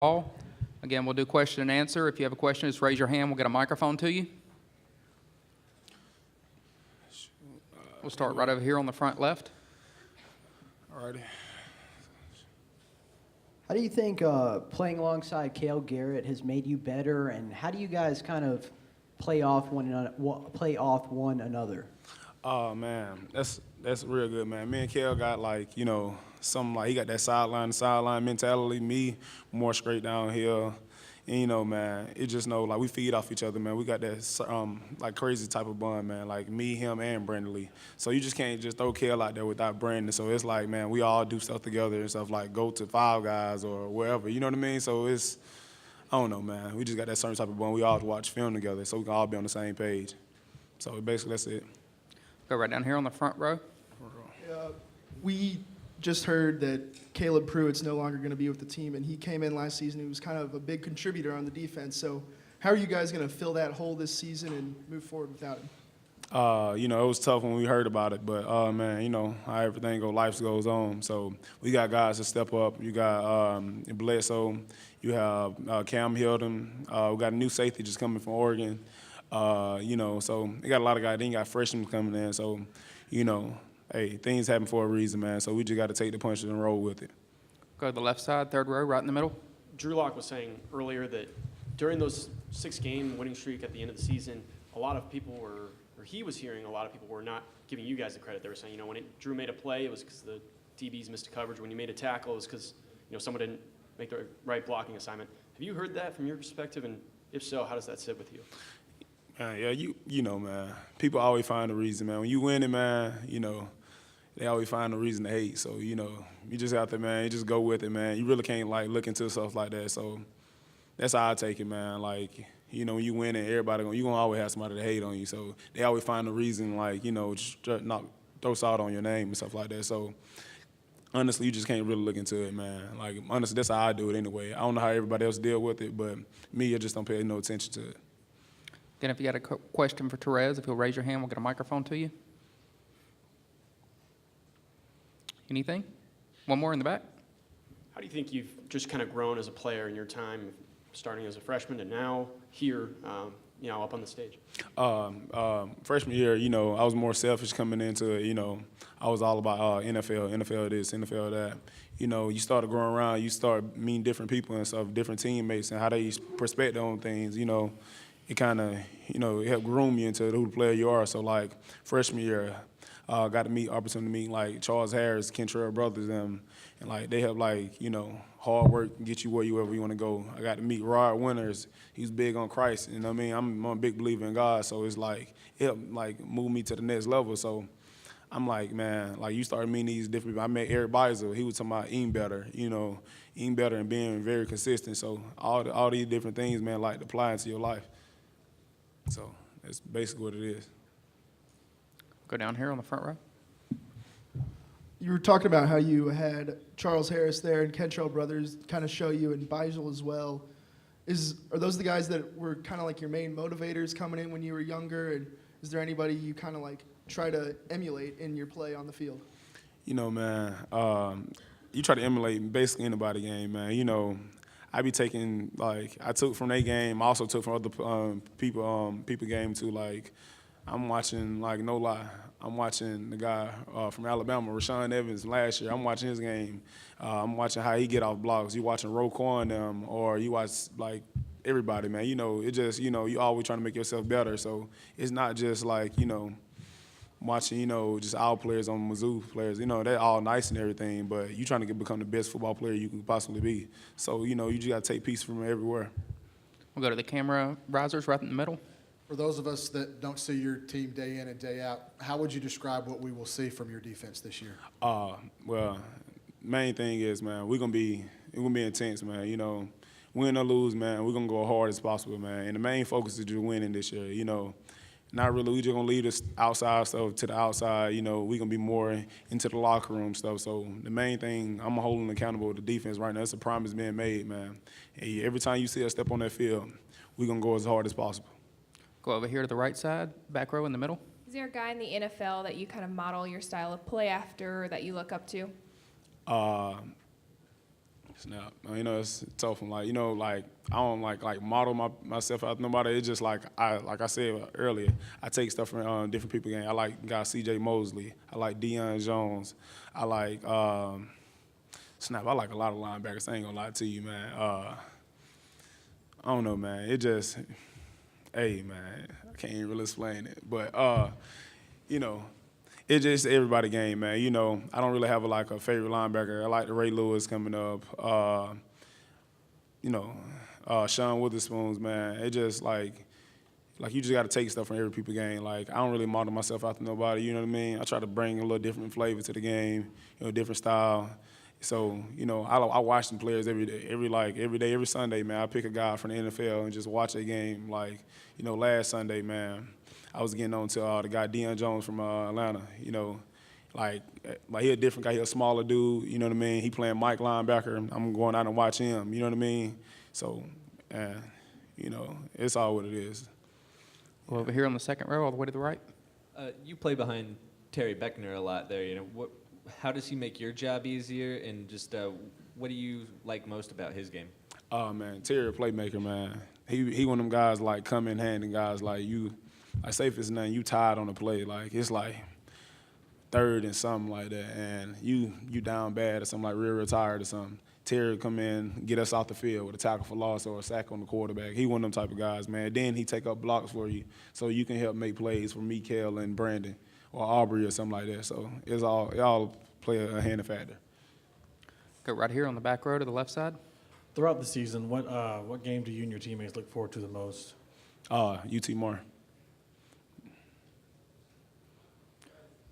Hall. Again, we'll do question and answer. If you have a question, just raise your hand. We'll get a microphone to you. We'll start right over here on the front left. All righty. How do you think playing alongside Cal Garrett has made you better, and how do you guys kind of play off one another? Oh man, that's real good, man. Me and Cal got something like he got that sideline mentality. Me more straight downhill. And man, it just we feed off each other, man. We got that crazy type of bond, man. Like me, him, and Brandon Lee. So you just can't just throw Cal out there without Brandon. So it's like, man, we all do stuff together and stuff like go to Five Guys or wherever. You know what I mean? So it's, I don't know, man. We just got that certain type of bond. We all watch film together, so we can all be on the same page. So basically, that's it. Go right down here on the front row. We just heard that Caleb Pruitt's no longer going to be with the team, and he came in last season. He was kind of a big contributor on the defense. So how are you guys going to fill that hole this season and move forward without him? It was tough when we heard about it, but, man, how everything life goes on. So we got guys to step up. You got Bledsoe. You have Cam Hilton. We got a new safety just coming from Oregon. So they got a lot of guys. Then you got freshmen coming in. So, hey, things happen for a reason, man. So we just got to take the punches and roll with it. Go to the left side, third row, right in the middle. Drew Lock was saying earlier that during those 6-game winning streak at the end of the season, a lot of people were, or he was hearing a lot of people were not giving you guys the credit. They were saying, when Drew made a play, it was because the DBs missed a coverage. When you made a tackle, it was because, someone didn't make the right blocking assignment. Have you heard that from your perspective? And if so, how does that sit with you? Yeah, man. People always find a reason, man. When you winning, man, they always find a reason to hate. So, you just out there, man, you just go with it, man. You really can't, look into stuff like that. So that's how I take it, man. When you win and everybody, you're going to always have somebody to hate on you. So they always find a reason, just not throw salt on your name and stuff like that. So honestly, you just can't really look into it, man. Honestly, that's how I do it anyway. I don't know how everybody else deal with it, but me, I just don't pay no attention to it. Again, if you got a question for Terez, if you'll raise your hand, we'll get a microphone to you. Anything? One more in the back. How do you think you've just kind of grown as a player in your time, starting as a freshman and now here, up on the stage? Freshman year, I was more selfish coming into it. I was all about NFL this, NFL that. You start growing around, you start meeting different people and stuff, different teammates, and how they perspective on things. It kind of, it helped groom you into who the player you are. So, freshman year, got to opportunity to meet, Charles Harris, Kentrell brothers, and they help, hard work and get you wherever you want to go. I got to meet Rod Winters. He's big on Christ, you know what I mean? I'm a big believer in God, so it's it helped, move me to the next level. So I'm man, you start meeting these different people. I met Eric Beisel. He was talking about eating better, eating better and being very consistent. So all these different things, man, apply into your life. So that's basically what it is. Go down here on the front row. You were talking about how you had Charles Harris there and Kentrell brothers kind of show you, and Beisel as well. Are those the guys that were kind of like your main motivators coming in when you were younger? And is there anybody you kind of try to emulate in your play on the field? Man, you try to emulate basically anybody game, man. I be taking, I took from their game, I also took from other people game too. I'm watching, no lie, I'm watching the guy from Alabama, Rashawn Evans, last year. I'm watching his game. I'm watching how he get off blocks. You watching Roquan them, or you watch, everybody, man. It just, you always trying to make yourself better. So it's not just, watching, just our players on Mizzou players. They're all nice and everything, but you trying to become the best football player you can possibly be. So, you just got to take pieces from everywhere. We'll go to the camera risers right in the middle. For those of us that don't see your team day in and day out, how would you describe what we will see from your defense this year? Well, main thing is, man, we're gonna be intense, man. Win or lose, man, we're gonna go hard as possible, man. And the main focus is just winning this year. Not really. We just gonna leave this outside stuff to the outside. We gonna be more into the locker room stuff. So the main thing, I'm holding accountable to the defense right now. It's a promise being made, man. And every time you see us step on that field, we gonna go as hard as possible. Go over here to the right side, back row in the middle. Is there a guy in the NFL that you kind of model your style of play after, or that you look up to? Snap. You know, it's tough. I'm like, you know, like I don't like model myself after nobody. It's just like I said earlier, I take stuff from different people game. I like guys C.J. Mosley. I like Deion Jones. I like Snap. I like a lot of linebackers. I ain't gonna lie to you, man. I don't know, man. It just, hey, man, I can't even really explain it, but you know. It's just everybody game, man. You know, I don't really have a favorite linebacker. I like the Ray Lewis coming up. You know, Sean Witherspoons, man. It just like you just got to take stuff from every people game. Like I don't really model myself after nobody. You know what I mean? I try to bring a little different flavor to the game. You know, different style. So you know, I watch them players every day, every Sunday, man. I pick a guy from the NFL and just watch a game. Like you know, last Sunday, man. I was getting on to the guy Deion Jones from Atlanta. You know, like he a different guy. He a smaller dude. You know what I mean? He playing Mike linebacker. I'm going out and watch him. You know what I mean? So, you know, it's all what it is. Well, over here on the second row, all the way to the right. You play behind Terry Beckner a lot there. You know, how does he make your job easier? And just what do you like most about his game? Oh man, Terry a playmaker, man. He one of them guys like come in hand and guys like you. I say if it's nothing, you tired on the play. Like it's like third and something like that, and you down bad or something like real tired or something. Terry come in, get us off the field with a tackle for loss or a sack on the quarterback. He one of them type of guys, man. Then he take up blocks for you, so you can help make plays for me, Cal, and Brandon or Aubrey or something like that. So it all play a hand and factor. Go right here on the back row to the left side. Throughout the season, what game do you and your teammates look forward to the most? UT Moore.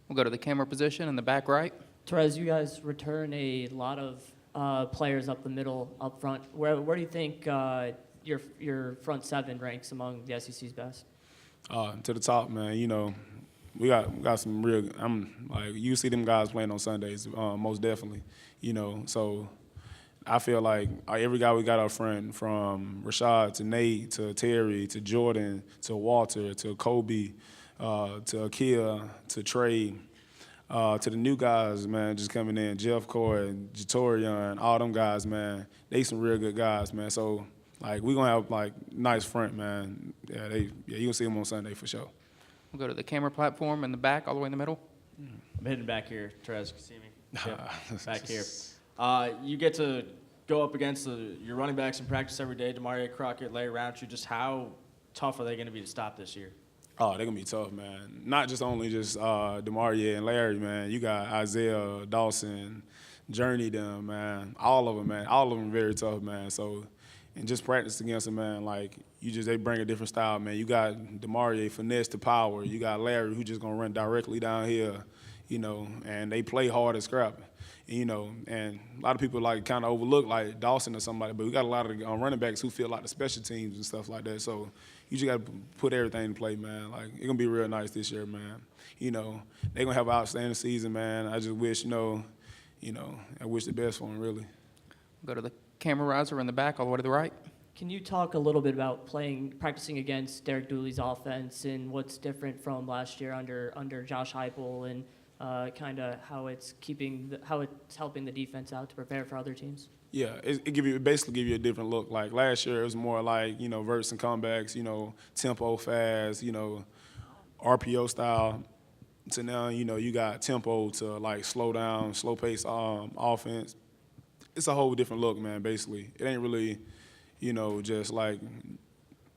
We'll go to the camera position in the back right. Terez, you guys return a lot of players up the middle, up front. Where do you think your front seven ranks among the SEC's best? To the top, man. You know, we got some real. I'm like you see them guys playing on Sundays, most definitely. You know, so I feel like every guy we got up front, from Rashad to Nate to Terry to Jordan to Walter to Kobe. To Akil, to Trey, to the new guys, man, just coming in, Jeff Coy, Jatorian, all them guys, man, they some real good guys, man. So, like, we gonna have, like, nice front, man. Yeah, you gonna see them on Sunday for sure. We'll go to the camera platform in the back, all the way in the middle. I'm hitting back here, Terez. Can you see me? Yep, back here. You get to go up against your running backs in practice every day, Demario Crockett, Larry Roundtree. Just how tough are they going to be to stop this year? Oh, they're going to be tough, man. Not just only just Demario and Larry, man. You got Isaiah, Dawson, Journey, them, man. All of them, man. All of them very tough, man. So, and just practice against them, man, like, they bring a different style, man. You got Demario, finesse to power. You got Larry, who just going to run directly down here, you know, and they play hard and scrap. You know, and a lot of people like kind of overlook like Dawson or somebody, but we got a lot of running backs who feel like the special teams and stuff like that. So you just got to put everything in play, man. Like, it's going to be real nice this year, man. You know, they're going to have an outstanding season, man. I just wish, I wish the best for them, really. Go to the camera riser in the back, all the way to the right. Can you talk a little bit about practicing against Derek Dooley's offense and what's different from last year under Josh Heupel, and kind of how it's helping the defense out to prepare for other teams? Yeah, it basically give you a different look. Like last year, it was more like verts and comebacks, tempo fast, RPO style. So now you got tempo to like slow down, slow pace offense. It's a whole different look, man. Basically, it ain't really, just like,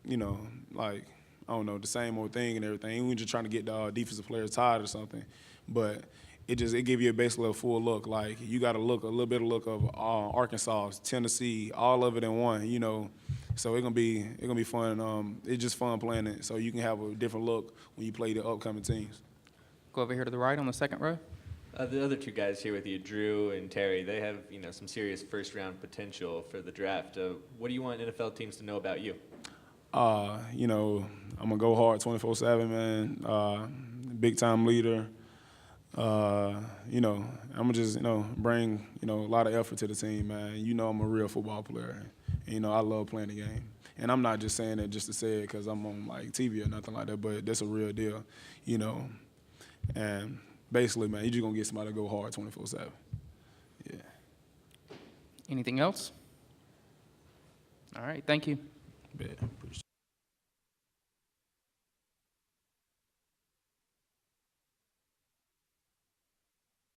like I don't know, the same old thing and everything. We're just trying to get the defensive players tired or something. But it give you basically a full look. Like you got a little bit of look of Arkansas, Tennessee, all of it in one. So it's gonna be fun. It's just fun playing it. So you can have a different look when you play the upcoming teams. Go over here to the right on the second row. The other two guys here with you, Drew and Terry, they have some serious first-round potential for the draft. What do you want NFL teams to know about you? I'm gonna go hard 24/7, man. Big time leader. I'm gonna just bring a lot of effort to the team, man. I'm a real football player, and I love playing the game. And I'm not just saying it just to say it because I'm on like TV or nothing like that, but that's a real deal, And basically, man, you're just gonna get somebody to go hard 24/7. Yeah. Anything else? All right, thank you. Bet.